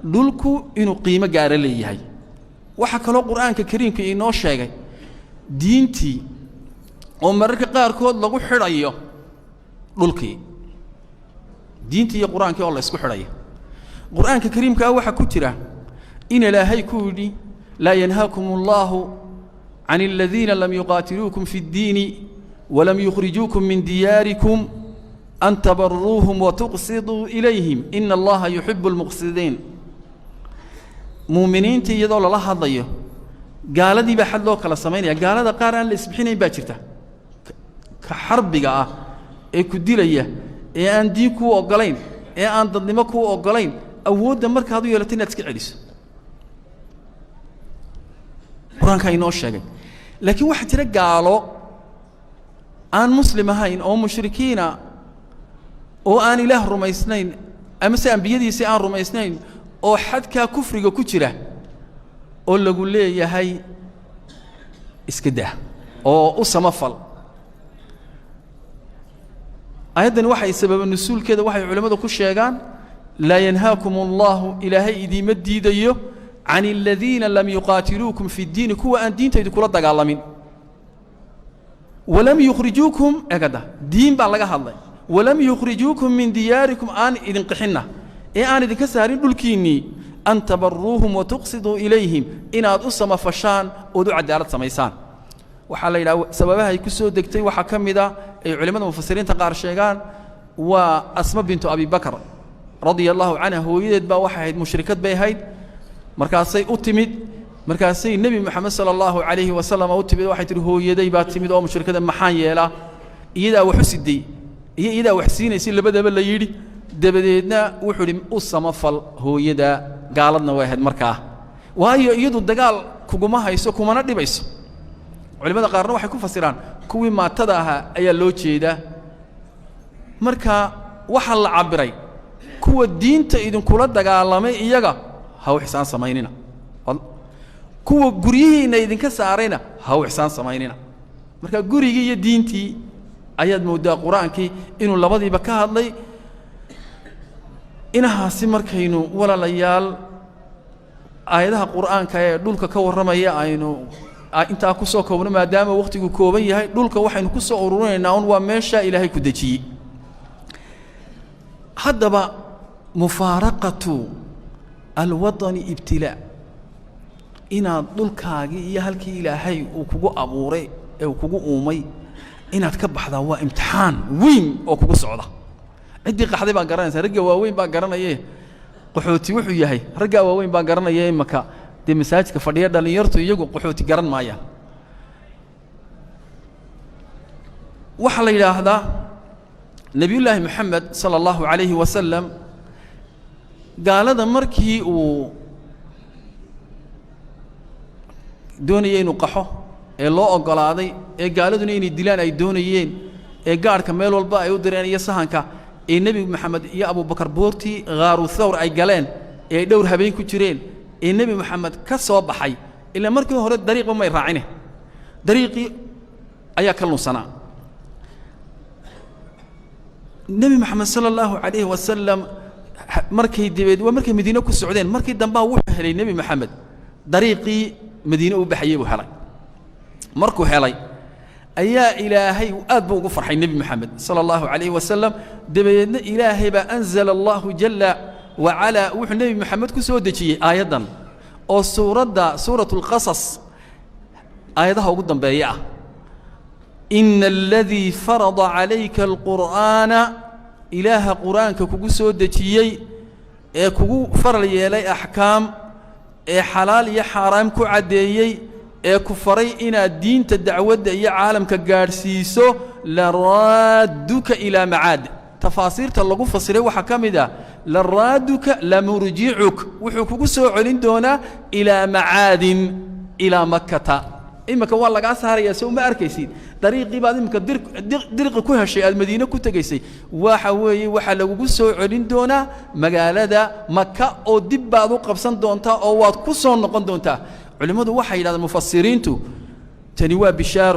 dhulku inuu qiimo gaar leeyahay waxa kale quraanka kariimka inoo sheegay diintii oo mararka qaar kood lagu xirayo dhulkii diintii iyo quraanka oo la isku xirayo quraanka kariimka waxa ku jira in ilaahay ku yiri la yanhaakumullahu 'an alladhina lam yuqatiluukum fi ad-din wa lam yukhrijuukum min diyarikum an tabarruuhum wa tuqsiduu ilayhim inna allaha yuhibbul muqsidin muuminiinta iyadoo la hadlayo gaaladii ba xad loo kala sameeynaya gaalada qaar aan la isbixinayn baa jirta ka xarbiga ah ee ku dilaya ee aan diin ku ogolayn ee aan dadnimo ku ogolayn awoodda markaad u yeelato inaad iska celiso quraanka inoo sheegay laakiin waxa jira gaalo aan muslim ahayn oo mushrikiina oo aan ilaah rumaysnayn ama si anbiyadiisa aan rumaysnayn oo xadka kufriga ku jira oo lagu leeyahay iska daa oo u samafal ayadan waxay sabab nusulkeeda waxay culimadu ku sheegaan la yanhaakumullahu ilaahay idima diidayo 'an alladhina lam yuqatiluukum fi ad-din kuwa aan diintaydu kula dagaalamin walam yukhrijuukum agada diin baa laga hadlay walam yukhrijuukum min diyarikum aan idin qixina ee aan idinka saarin dhulkiinii an tabarruuhum wa tuqsiduu ilayhim inaad u samafashaan oo u cadaalad samaysaan waxa la yiraahdaa sababaha ay ku soo degtay waxa kamida ay culimada mufassiriinta qaar sheegaan waa Asma bintu Abi Bakr radiyallahu anha hooyadeed baa waxa ahayd mushrikad bay ahayd markaasay u timid markaasay nabi Muhammad sallallahu alayhi wa sallam u timid waxay tiri hooyaday baa timid oo mushrikada maxaan yeelaa iyada wax u siday iyada wax siinaysi labadaba la yiri dabadeedna wuxuu yiri u samafal hooyada gaaladna way ahayd markaa waayo iyadu dagaal kuguma hayso kumana dhibayso culimada qaarna waxay ku fasiraan kuwii maatada ahaa ayaa loo jeedaa marka waxa la cabiray kuwa diinta idin kula dagaalamay iyaga ha u xisaan sameynina kuwa guriyihiina idinka saarayna ha u xisaan sameynina marka gurigii iyo diintii ayaad moodaa quraankii inuu labadiiba ka hadlay inahaasi markaynu walaalayaal aayadaha quraanka ee dhulka ka waramaya aynu inta ku soo koobno maadaama waqtigu kooban yahay dhulka waxaynu ku soo ururinaynaa waa meesha ilaahay ku dajiyay hadaba mufaaraqatu alwatan ibtila inaad dhulkaagi iyo halkii ilaahay uu kugu abuuray ee uu kugu uumay inaad ka baxdaa waa imtixaan weyn oo kugu socda cidii qaxday baa garanaysa ragga waaweyn baa garanayay qaxooti wuxuu yahay ragga waaweyn baa garanayay imaka de masaajidka fadhiya dhalinyartu iyagu qaxooti garan maayaan waxa la yiraahdaa nabiyullaahi maxamed sallallahu alayhi wa sallam gaalada markii uu doonayay inuu qaxo ee loo ogolaaday ee gaaladuna inay dilaan ay doonayeen ee gaarka meel walba ay u direen iyo sahanka ee nabi maxamed iyo abu bakar boorti gaaru thawr ay galeen ee dhowr habeen ku jireen ee nabi maxamed ka soo baxay ila markii hore dariiqo may raacine dariiqi ayaa ka lunsanaa nabi maxamed sallallahu alayhi wa sallam markii dibeed waa markii madiina ku socdeen markii dambe wuxuu helay nabi maxamed dariiqii madiina u baxayay buu helay markuu helay ayaa ilaahay aad buu ugu farxay nabi maxamed sallallahu alayhi wa sallam dibeedna ilaahay ba anzala allah jalla wa ala wuxuu nabi maxamed ku soo dejiyay aayadan oo suuratul qasas aayadaha ugu dambeeya إن الذي فرض عليك القرآن إله قرآن كوكو سودتيي كوكو فرل يلي أحكام حلال يا حرام كعديي كفري إنا الدين تدعود يا عالم كجارسيسو لرادك إلى معاد تفاصيل تلقوا فصيري وحكام ده لرادك لمرجعك وحكوكو سوعلين دونا إلى معاد إلى مكة إما كان والله قاس هاري سو ما أركيسين طريقي بعد إما درق كوها شيء المدينة كنت جيسي وحوي وحلو جسوا علين دونا مجال مكة أو دب بعض قبسان دونتا أو واد قصون نقد دونتا علماء وحي هذا المفسرين تو تنوى بشار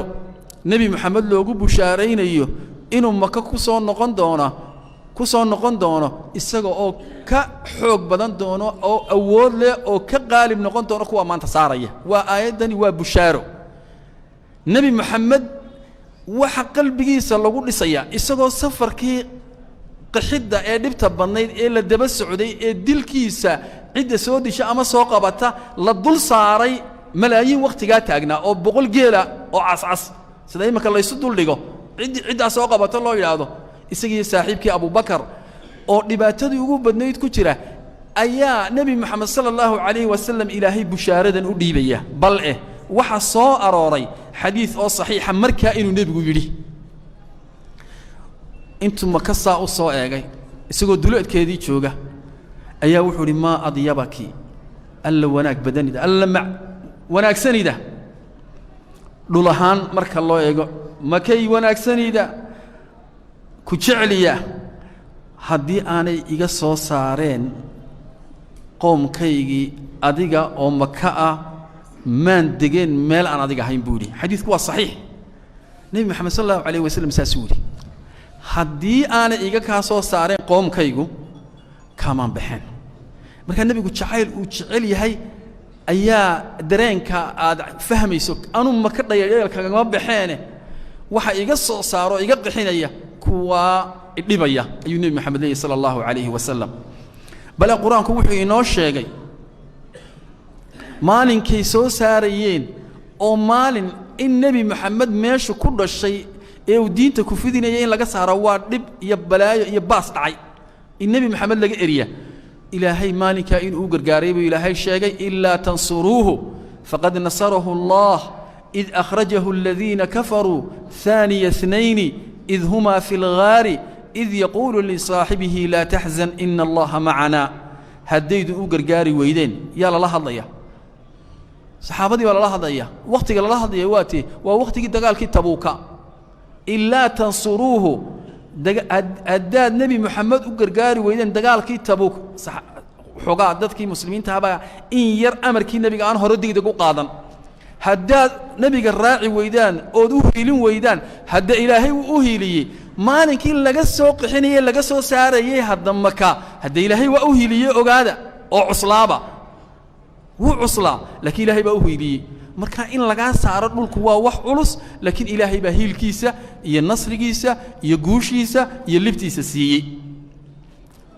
نبي محمد لو جو بشارين أيه إنه مكة قصون نقد دونا كسون نقون دونه إسقى أو كحوق بدن دونه أو أول له أو كقالب نقون دونه كوا ما انتصاريه وآيدني وبشاره نبي محمد وحق قلبي صلى الله عليه وسلم إسقى سفر كي قحدة أدبت بنيد إلا دبس السعودية دل كيسة عدة سودي شأما سوق بتا للضل صاري ملايين وقت جات أجنا أو بقول جيلا أو عص سداي ما كان الله يصدق لقى عدة سوق بتا الله يلاده إسقي صاحبك أبو بكر أو نباتة يقول بنيد كتيرة أيا نبي محمد صلى الله عليه وسلم إلهي بشارة أديبية بل إيه وحصا أراري حديث أو صحيح مركا إنه نبي يقولي أنتم مكسا أو صائعي إسقوا دلوقتي كذي شوجا أيا وحول ما أضيبك ألا وناك بدني ده ألا مع وناك سني ده لولهان مرك الله يقول مكي وناك سني ده كشعلية هدي أنا إيجا صارين قوم كيجي أديجا أو مكة من دجين مال أنا أديجا هين بودي حديث هو صحيح نبي محمد صلى الله عليه وسلم ساسوري هدي أنا إيجا كاسو صارين قوم كيجو كمان بحن مركان النبي يقول شعيل وشعيل هاي أيا درين كا فهم يسوق أنا مكة يا كمان بحنه وح إيجا صاروا إيجا بحين أيه كوا إبليبيا أيها النبي محمد صلى الله عليه وسلم بل القرآن كوحي إنه شيء مالين كيسو ساريين أو مالين النبي محمد ماشي كل الشيء أو دين تكفيدنا ين لقى ساروات لب يبلا يباس عي النبي محمد لقى إريا إلهي مالك إن أوجر قريب إلهي شيء إلا تنصروه فقد نصره الله إذ أخرجه الذين كفروا ثاني اثنين إذ هما في الغار إذ يقول لصاحبه لا تحزن إن الله معنا هديد أوجر قاري ويدين يا الله الله صحابتي ولا الله ضيّا وقت قال الله ضيّا واتي ووقت قال قال كتبوك إلا تنصروه أداد نبي محمد وقرقاري وإذن دقال كتبوك حقا عددك مسلمين تابع إن ير أمر كي نبي قال هردي دقو قاضا هداد نبي الراعي وإذن أدوه إلين وإذن هد إلهي وأهيلي ما نكين لقى سوق حيني لقى سوق ساري هد مكة هد إلهي وأهيلي أقادا أو عصلابة هو عصلا لكن إلهي بأهيلي marka in laga saaro dhulku waa wax culus laakiin ilaahay baa hiilkiisa iyo nasrigiisa iyo guushiisa iyo libtiisa siiyay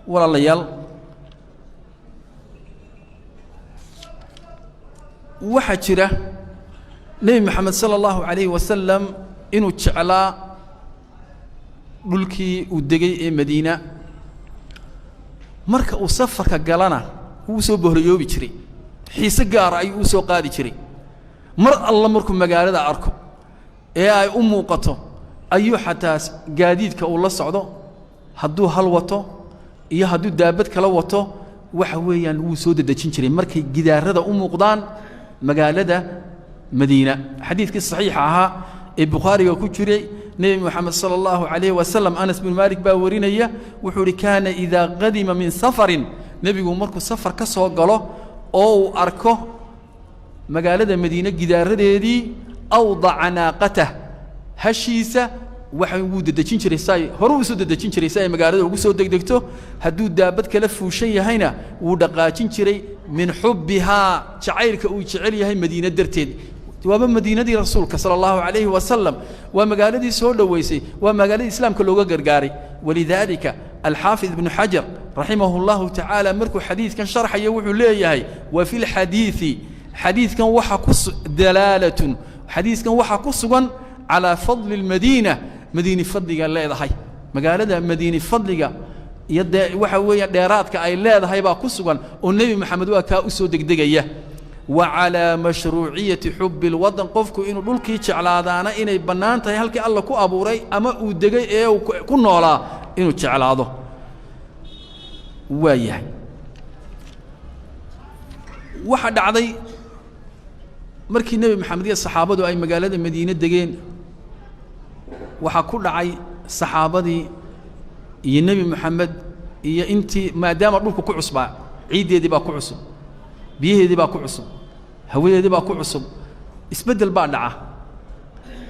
walaalayaal waxa jira nabi maxamed sallallahu alayhi wasallam inuu jeclaa dhulkii uu degay ee Madiina marka uu safarka galana uu soo bohriyoobi jiray xiise gaar ah uu soo qaadi jiray mar alla markuu magaalada arko ee ay u muuqato ayuu xataa gaadiidka uu la socdo hadduu hal wato iyo hadduu daabad kala wato waxa weeyaan wuu soo dadajin jiray markay gidaarada u muuqdaan magaalada Madiina xadiiskii saxiix ahaa ee Bukhariga ku jiray nabi Muhammad sallallahu alayhi wa sallam Anas bin Malik baa warinaya wuxuu kana idha qadima min safarin nabigu markuu safar ka soo galo oo uu arko magaalada Madiina gidaaradeedii awda'a naaqata hashiisa waxa uu dadajin jiray say hore uu soo dadajin jiray say magaalada ugu soo degdegto haduu daabad kala fuushan yahayna uu dhaqaajin jiray min hubbiha jacaylka uu jecel yahay Madiina darteed waaba Madiinadii rasuulka sallallahu alayhi wa sallam waa magaaladii soo dhaweysay waa magaaladii islaamka looga gargaaray walidaalika الحافظ ابن حجر رحمه الله تعالى مركو حديث كان شرح يوحو ليهي وفي الحديث حديث كان وحا دلالة حديث كان وحا كسوان على فضل المدينة مدينة فضلك الله يضحي مقالة مدينة فضلك يد وحا ويا ديراتك أي الله يضحي با كسوان والنبي محمد وكا أسو دقدقية وعلى مشروعية حب الوطن قفكو إنو دولكي تشعلادانا إنو بنانتهي هلكي الله كو أبوري أما أودقي إيو كنولا إنو تشعلادو وايح واحد عضي مركي النبي محمد الصحابة أي مقالة مدينة دقين وحكول عي صحابة يا النبي محمد يا أنت ما دام روحك كعصبة عيد يدي با كعصب بيه يدي با كعصب هوية يدي با كعصب اسبدل بعدعه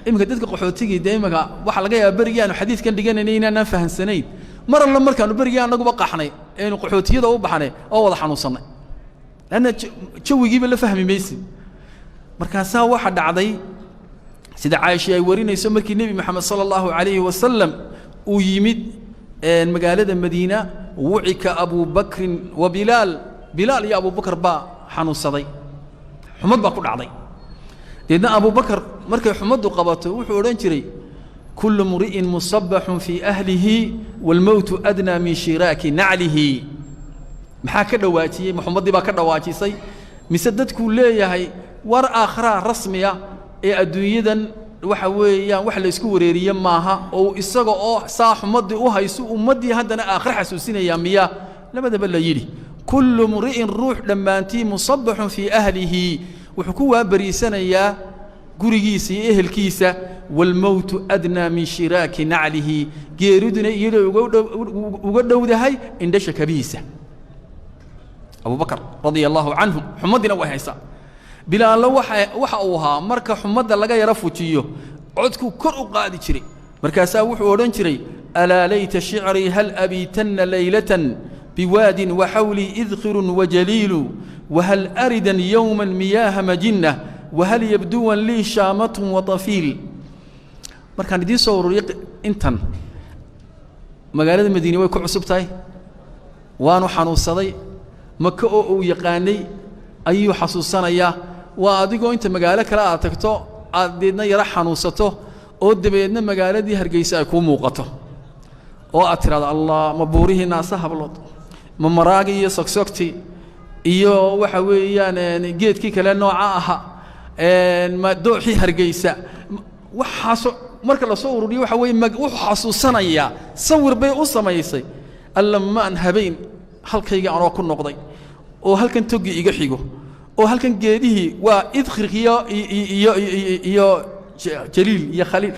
إما كدتك قحوتيجي دايما وحلقة يا بريان وحديث كان دقينا نينا نفهم سنين mar alla markaanu berigii annaguba qaxnay aynu qaxootiyada u baxnay oo wada xanuunsanay lanna jawigiiba la fahmi maysid markaasaa waxa dhacday sida Caaisha ay warinayso markii Nabi Muhammad sallallahu alayhi wa sallam uu yimid magaalada Madiina wucika Abu Bakr wa Bilal ya Abu Bakr ba xanuunsaday xumad ba ku dhacday deedna Abu Bakr markay xumadu qabato wuxuu oran jiray kullu muri'in musabbahun fi ahlihi wal maut adna min shiraki na'lihi maxaa ka dhawaajiyay Muhammad ba ka dhawaajisay mise dadku leeyahay war aakhira rasmiya ee adduunyadan waxa weeyaan wax la isku wareeriyo maaha oo isaga oo saaxumadii u hayso ummadii haddana aakhir xasuusinaya miya labadaba la yiri kullu muri'in ruux dhamaantii musabbahun fi ahlihi wuxuu ku waabariisanayaa gurigiisa iyo ehelkiisa wal maut adna min shiraki na'lihi geeriduna iyadoo uga dhowdahay indhasha kabiisa Abu Bakr radiyallahu anhu xumadina way haysaa Bilal waxa uu ahaa marka xumada laga yara fujiyo codku kor u qaadi jiray markaas wuxuu oran jiray ala layta shi'ri hal abitanna laylatan biwadin wa hawli idkhirun wa jalil wa hal aridan yawman miyaha majinna wa hal yabduwan li shamatun wa tafil markaan idin soo ururiyo intan magaalada Madiina way ku cusubtahay waanu xanuunsaday maka oo uu yaqaanay ayuu xasuusanaya waa adigoo inta magaalo kale aad tagto aad deedna yara xanuunsato oo dabeedna magaaladii Hargeysa ay ku muuqato oo aad tiraado Allah ma buurihi naasa hablood ma maraagi iyo sogsogti iyo waxa weeyaan geedkii kale nooca aha ma dooxi Hargeysa waxaas marka la soo ururiyo waxa weey wuxuu xasuusanaya sawir bay u samaysay allama an habeen halkayga aan ku noqday oo halkan togi iga xigo oo halkan geedihii waa idkhirkiyo iyo jaliil iyo khaliil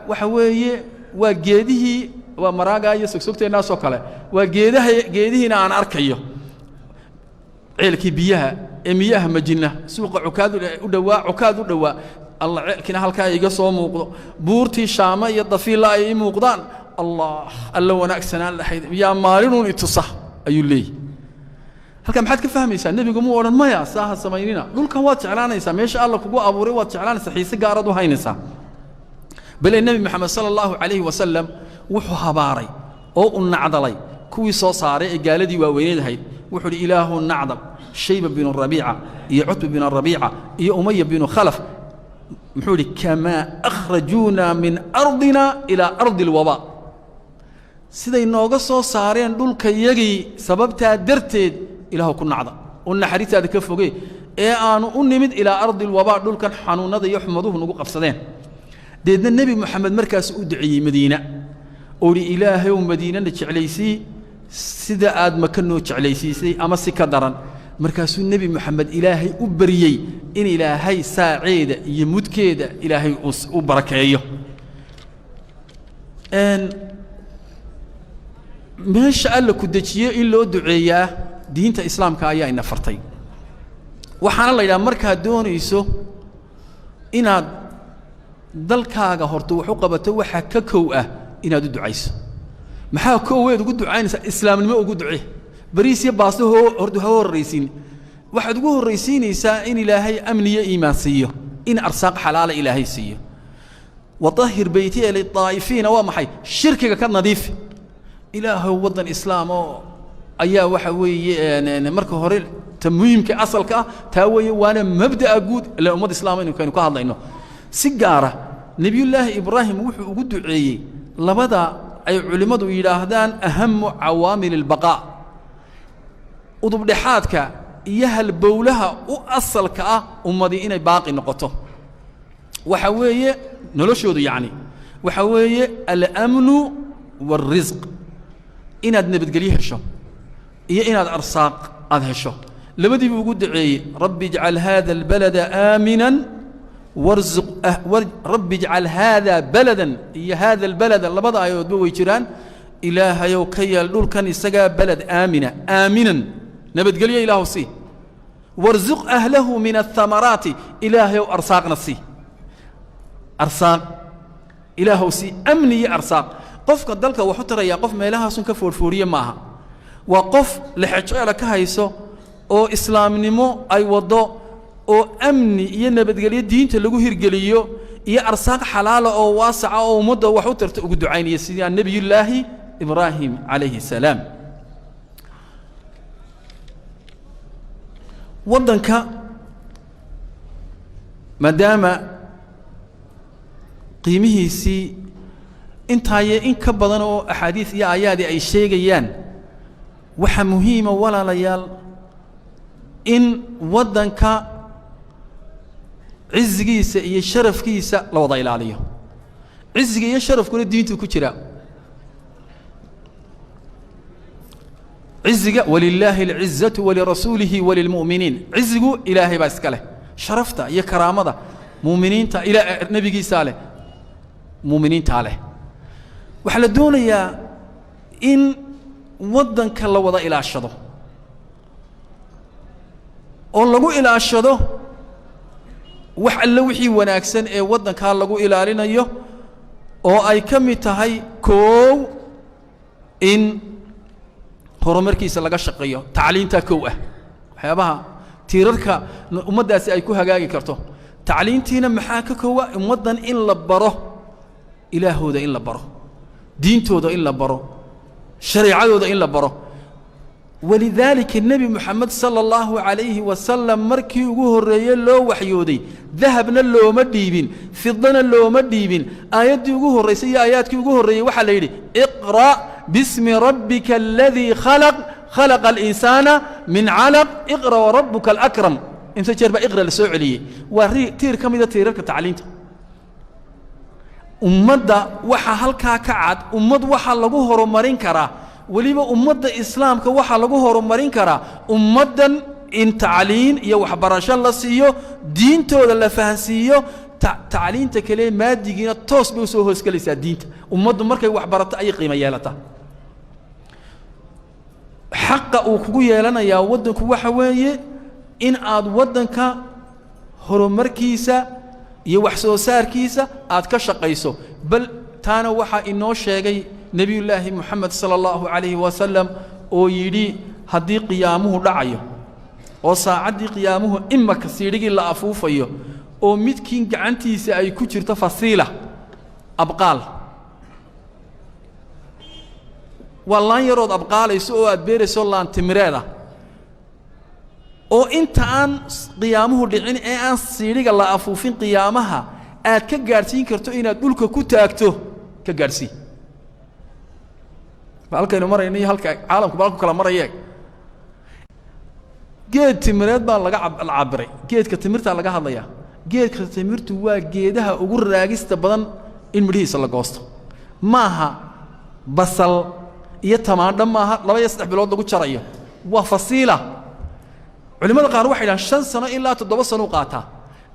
waxa weeye waa geedihii waa maraaga iyo sogsogteena soo kale waa geedihiina aan arkayo ceelkii biyaha majinna suuqa cukaad u dhawaa Allah ceelkina halka iga soo muuqdo buurtii shaama iyo dafiila ay muuqdaan Allah wanaagsanaan lahayd ya maalinun itusa ayuu leeyahay halka maxaad ka fahmaysaa nabigu mu oran maya saaha samaynina dhulkan waad jeclaanaysaa meesha Allah kugu abuuray waad jeclaanaysaa xiise gaarad u haynaysaa bal nabi Muhammad sallallahu alayhi wa sallam wuxuu habaaray oo u nacdalay kuwii soo saaray ee gaaladii waaweynayd wuxuu ilaahu nacdal shayba bin rabiica iyo utba bin rabiica iyo umayya bin khalaf muxuu kama akhrajuna min ardina ila ardi alwaba siday nooga soo saareen dhulka yagii sababta darteed ilaahu ku nacda oo naxariistaada ka fogee ee aanu u nimid ila ardi alwaba dhulkan xanuunada iyo xumaduhu nagu qabsadeen deedna nabi Muhammad markaas u duceeyay Madiina oo ilaahay oo Madiinada jeclaysay sida aad makanoo jeclaysiisay ama si ka daran markaasuu nabi Muhammad ilaahay u bariyay in ilaahay saaceeda iyo mudkeeda ilaahay u barakeeyo meesha alla ku dajiyo in loo duceeyaa diinta islaamka ayaa ina fartay waxaana la yiraahdaa marka doonayso inaad dalkaaga horto wuxuu qabato waxa ka koow ah inaad u ducayso maxaa kooweed ugu ducaynaysaa islaamnimo ugu ducee bariis iyo baasto hordu horeysiin waxaad ugu horeysiinaysaa in ilaahay amniyo iimaan siiyo in arsaaq xalaal ilaahay siiyo وطهر بيتي للطائفين ومحي شركك كان نظيف إله وطن إسلام أيا وحوي مركه هوريل تمويم كأصل كا تاوي وأنا مبدأ أقود لأمة الإسلام إنه كانوا كهذا إنه سجارة نبي الله إبراهيم وجود عي لبدا أي علماء يلاهدان أهم عوامل البقاء وضبطحاتك يهل بولها وأصل كا أمدي إنه باقي نقطه وحوي نلشود يعني وحوي الأمن والرزق إن أدنى بتقليها شو إيه إن الأرزاق هذا شو لبدي بوجود عي رب اجعل هذا البلد آمنا وارزق رب اجعل هذا بلدا إيه هذا البلد اللي بضع يودوه يجران إله يوكي اللول كان يسقى بلد آمنا نبت قليه إله سي وارزق أهله من الثمرات إله أرزاق نصي أرزاق إله سي أمني أرزاق qofka dalka wuxuu tarayaa qof meelahaasun ka foorfooriye maaha waa qof lixajecela ka hayso oo islaamnimo ay wado oo amni iyo nabadgelyo diinta lagu hirgeliyo iyo arsaaq xalaal oo waasaca oo ummadda wax u tarta ugu ducaynaya sidii nabiyullaahi ibraahim calayhi salaam waddanka maadaama qiimihiisii intaaye in ka badan oo axaadiis iyo aayaadii ay sheegayaan waxaa muhiima walaalayaal in waddanka cizigiisa iyo sharafkiisa la wada ilaaliyo ciziga iyo sharafkuna diintu ku jira ciziga walillaahi alcizatu walirasuulihi walilmu'miniin cizigu ilaahay baa iska leh sharafta iyo karaamada muuminiinta ilaa nabigiisa leh muuminiinta leh waxa la doonayaa in waddanka la wada ilaashado oo lagu ilaashado wax alla wixii wanaagsan ee waddanka lagu ilaalinayo oo ay ka mid tahay koow in horumarkiisa laga shaqeeyo tacliinta koow ah waxyaabaha tiirarka ummaddaasi ay ku hagaagi karto tacliintiina maxaa ka koowa ummaddan in la baro ilaahooda in la baro diintooda in la baro shariicadooda in la baro walidaalika nebi moxamed sala allahu calayhi wasalam markii ugu horreeyey loo waxyooday dahabna looma dhiibin fidana looma dhiibin aayaddii ugu horraysay iyo aayaadkii ugu horreeyey waxaa la yidhi iqra' bismi rabbika aladii khalaq khalaqa alinsaana min calaq iqra' warabbuka alakram inta jeer baa iqra la soo celiyey waa tiir ka mida tiirarka tacliinta ummadda waxaa halkaa ka cad ummad waxaa lagu horumarin karaa weliba ummadda islaamka waxaa lagu horumarin karaa ummaddan in tacliin iyo waxbarasho la siiyo diintooda la fahansiiyo tacliinta kale maadigiina toos bay u soo hoosgelaysaa diinta ummaddu markay waxbarato ayay qiimo yeelataa xaqa uu kugu yeelanayaa waddanku waxa weeye in aad waddanka horumarkiisa iyo wax soo saarkiisa aad ka shaqayso bal taana waxaa inoo sheegay nebiyullaahi moxamed sala allahu calayhi wasalam oo yidhi haddii qiyaamuhu dhacayo oo saacaddii qiyaamuhu imaka siidhigii la afuufayo oo midkiin gacantiisa ay ku jirto fasiila abqaal waa laan yarood abqaalayso oo aad beerayso laan timireeda oo inta aan qiyaamuhu dhicin ee aan siidhiga la afuufin qiyaamaha aad ka gaadhsiin karto inaad dhulka ku taagto ka gaadhsii halkaynu marayno iyo halka caalamku baalku kala marayee geed timireed baa laga cabiray geedka timirtaa laga hadlayaa geedka timirtu waa geedaha ugu raagista badan in midhihiisa la goosto maaha basal iyo tamaandho maaha 2 iyo 3 bilood lagu jarayo waa fasiila culimada qaar waxay yidhahaan 5 sano ilaa 7 sano u qaataa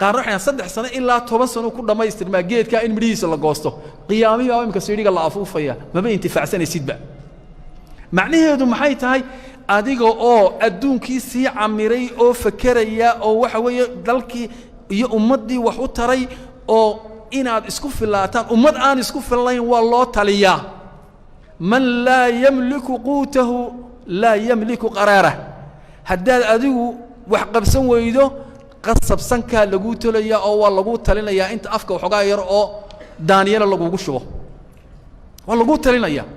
qaarna waxay yidhahaan 3 sano ilaa 10 sano ku dhammaystirmaa geedkaa in midhihiisa la goosto qiyaamihii baa imika siidhiga la afuufaya maba intifaacsanaysidba macnaheedu maxay tahay adiga oo adduunkii sii camiray oo fakeraya oo waxa weeye dalkii iyo ummaddii wax u taray oo inaad isku filaataan ummad aan isku fillayn waa loo taliyaa man laa yamliku quutahu laa yamliku qaraarah haddaad adigu wax qabsan weydo qasabsankaa laguu tolayaa oo waa laguu talinayaa inta afka waxoogaa yar oo daaniyala lagugu shubo waa laguu talinayaa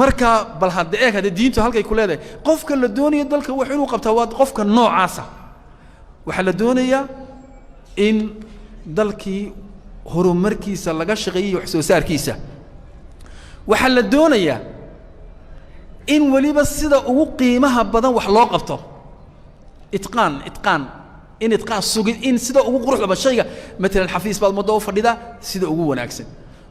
marka bal hadda eeg hadda diintu halkay ku leedahay qofka la doonayo dalka wax inuu qabtaa waa qofka noocaasa waxaa la doonayaa in dalkii horumarkiisa laga shaqeeyo wax soo saarkiisa waxaa la doonayaa in weliba sida ugu qiimaha badan wax loo qabto itqaan in itqaan sugid in sida ugu quruxda badan shayga maalan xafiis baad muddo u fadhidaa sida ugu wanaagsan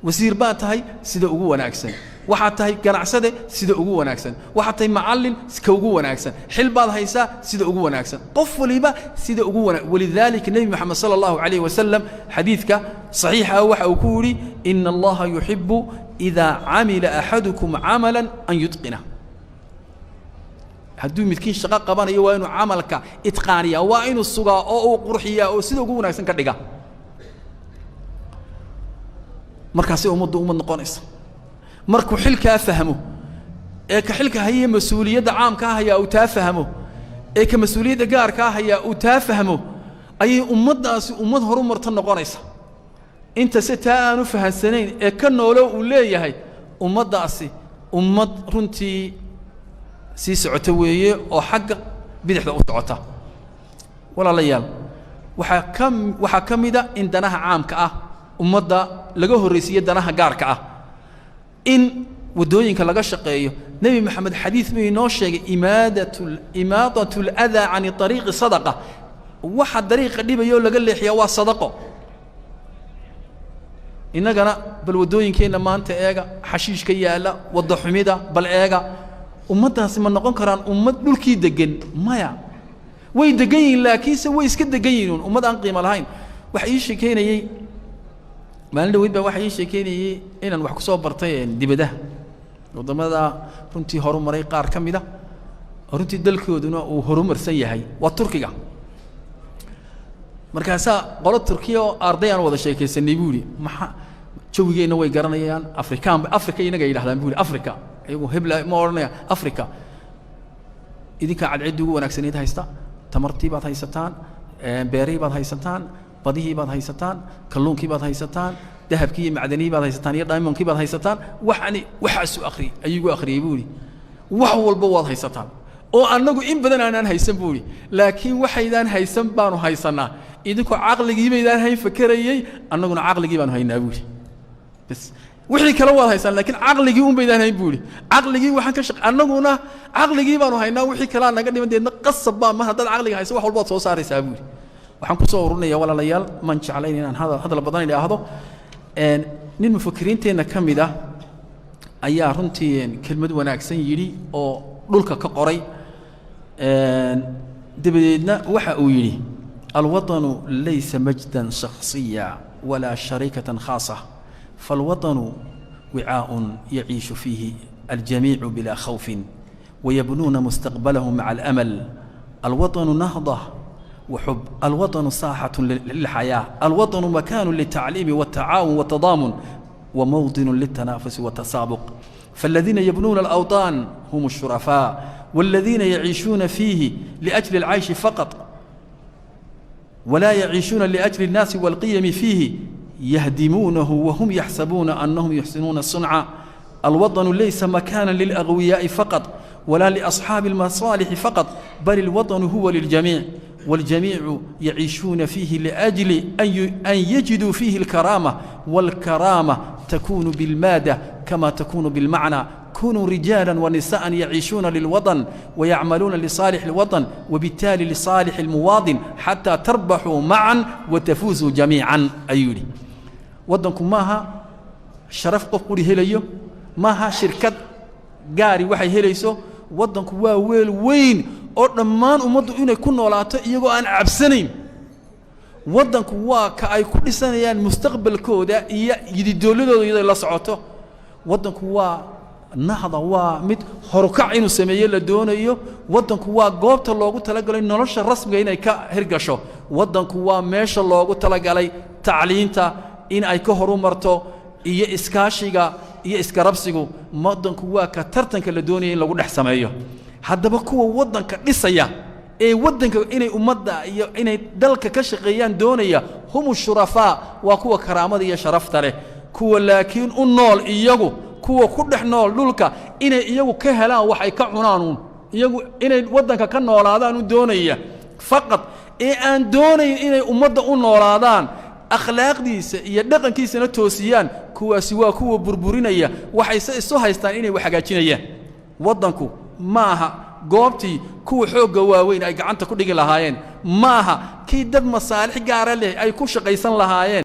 wasiir baad tahay sida ugu wanaagsan waxaad tahay ganacsade sida ugu wanaagsan waxaad tahay macallin ka ugu wanaagsan xil baad haysaa sida ugu wanaagsan qof waliba sida ugu wanaagsan walidaalika nabi maxamed sala allahu calayhi wasalam xadiidka saxiixa waxa uu ku yidhi ina allaha yuxibu idaa camila axadukum camalan an yutqina hadduu midkiin shaqo qabanayo waa inuu camalka itqaaniyaa waa inuu sugaa oo uu qurxiyaa oo sida ugu wanaagsan ka dhiga markaasay ummaddu ummad noqonaysa markuu xilkaa fahmo ee ka xilka haya mas'uuliyadda caamka ah ayaa uu taa fahmo ee ka mas'uuliyadda gaarka ah ayaa uu taa fahmo ayay ummaddaasi ummad horumarta noqonaysa inta si taa aanu fahansanayn ee ka noolo uu leeyahay ummaddaasi ummad runtii sii socota weeye oo xagga bidixda u socota walaalayaal waxaa ka mida in danaha caamka ah ummadda laga horraysiiyo danaha gaarka ah in waddooyinka laga shaqeeyo nebi maxamed xadiid buu inoo sheegay imaadatu aladaa cani ariiqi sadaqa waxa dariiqa dhibayoo laga leexiyaa waa sadaqo innagana bal waddooyinkeenna maanta eega xashiishka yaalla wadda xumida bal eega ummaddaasi ma noqon karaan ummad dhulkii deggan maya way degan yihiin laakiinse way iska degan yihiin ummad aan qiimo lahayn waxa ii sheekeynayey maalin dhaweyd baa waxa ii sheekeynayey inaan wax ku soo bartay dibadaha waddamada runtii horumaray qaar ka mida runtii dalkooduna uu horumarsan yahay waa turkiga markaasaa qolo turkiya oo arday aan wada sheekaysanay buu yidhi maxaa jawigeenna way garanayaan afrika inaga yidhahdaan buu yidhi afrika iyagu hebla ma odhanaya afrika idinkaa cadceeddii ugu wanaagsanayd haysta tamartii baad haysataan beerihii baad haysataan badihii baad haysataan kalluunkii baad haysataan dahabkii iyo macdanihii baad haysataan iyo diamondkii baad haysataan waxaasuu akhriyey ayugu akhriyey buu yidhi wax walba waad haysataan oo annagu in badan aanaan haysan buu yidhi laakiin waxaydaan haysan baanu haysannaa idinkoo caqligii baydaan hayn fakerayey annaguna caqligii baanu haynaa buu yidhi bas wixii kale waad haysaan laakiin caqligii un baydaan hayn buu yidhi caqligii waxaan ka annaguna caqligii baanu haynaa wixii kalea naga dhiman deedna qasab baa mar haddaad caqliga hayso wax walbaad soo saaraysaa buu yidhi waxaan ku soo ururinayaa walaalayaal man jeclayn inaan hadal badan idhaahdo nin mufakiriinteenna ka mid ah ayaa runtii kelmad wanaagsan yidhi oo dhulka ka qoray dabadeedna waxa uu yidhi alwaطanu laysa majdan shakhصiya walaa sharikatan khaasa فالوطن وعاء يعيش فيه الجميع بلا خوف ويبنون مستقبلهم مع الأمل الوطن نهضة وحب الوطن ساحة للحياة الوطن مكان للتعليم والتعاون والتضامن وموطن للتنافس والتسابق فالذين يبنون الأوطان هم الشرفاء والذين يعيشون فيه لأجل العيش فقط ولا يعيشون لأجل الناس والقيم فيه يهدمونه وهم يحسبون أنهم يحسنون الصنع الوطن ليس مكانا للأغوياء فقط ولا لأصحاب المصالح فقط بل الوطن هو للجميع والجميع يعيشون فيه لأجل أن يجدوا فيه الكرامة والكرامة تكون بالمادة كما تكون بالمعنى كونوا رجالا ونساء يعيشون للوطن ويعملون لصالح الوطن وبالتالي لصالح المواطن حتى تربحوا معا وتفوزوا جميعا أيولي وطنكم ماها شرف قفقوري هليو ماها شركة قاري وحي هليسو وطنكم ويل وين oo dhammaan ummaddu inay ku noolaato iyagoo aan cabsanayn waddanku waa ka ay ku dhisanayaan mustaqbalkooda iyo yididooladooda iyadoo la socoto waddanku waa nahda waa mid horukac inuu sameeyo la doonayo waddanku waa goobta loogu talagalay nolosha rasmiga inay ka hirgasho waddanku waa meesha loogu talagalay tacliinta in ay ka horumarto iyo iskaashiga iyo iskarabsigu waddanku waa ka tartanka la doonaya in lagu dhex sameeyo haddaba kuwa waddanka dhisaya ee waddanka inay ummadda iyo inay dalka ka shaqeeyaan doonaya hum shurafaa waa kuwa karaamada iyo sharafta leh kuwa laakiin u nool iyagu kuwa ku dhex nool dhulka inay iyagu ka helaan wax ay ka cunaan iyagu inay waddanka ka noolaadaan u doonaya faqad ee aan doonayn inay ummadda u noolaadaan akhlaaqdiisa iyo dhaqankiisana toosiyaan kuwaasi waa kuwa burburinaya waxayse isu haystaan inay wax hagaajinayaan waddanku maaha goobtii kuwa xoogga waaweyn ay gacanta ku dhigi lahaayeen maaha kii dad masaalix gaara leh ay ku shaqaysan lahaayeen